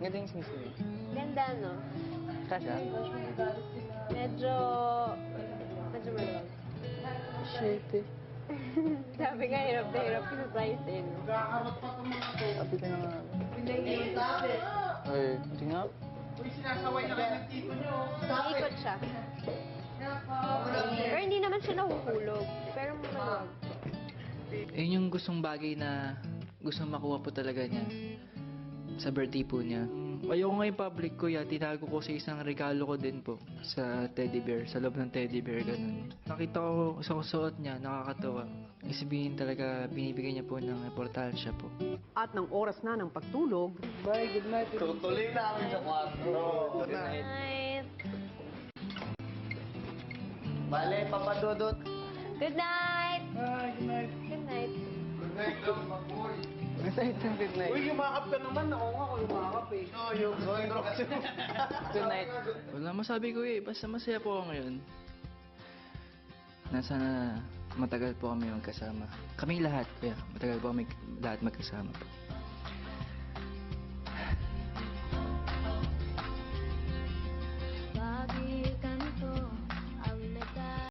Ganda yung sisi. Ganda, no? Kasha? Medyo maluwag. Shit eh. Sabi nga, hirap na hirap yung size eh. No? Sabi ko na nga. Ay, hindi nga. Sinasaway na kayo ng tito nyo. Iikot siya. Pero hindi naman siya nahuhulog. Pero maluwag. Yun yung gustong bagay na gustong makuha po talaga niya sa birthday po niya. Ayoko nga yung public ko, tinago ko sa isang regalo ko din po sa teddy bear, sa loob ng teddy bear, ganun. Nakita ko sa suot niya, nakakatawa. Ibig sabihin talaga, binibigay niya po ng importansya po. At ng oras na ng pagtulog, Bye, good night. Tutuloy namin sa kwarto. Good night. Night. Bale, papadudot. Good night! Bye, good night. Good night. Good night lang, mag-boy. Good night and good night. Uy, yumakap ka naman. Ako nga, yumakap eh. Oo, yung Good night. Wala masabi ko basta masaya po ako ngayon. Na sana matagal po kami magkasama. Kaming lahat, matagal po kami lahat magkasama po.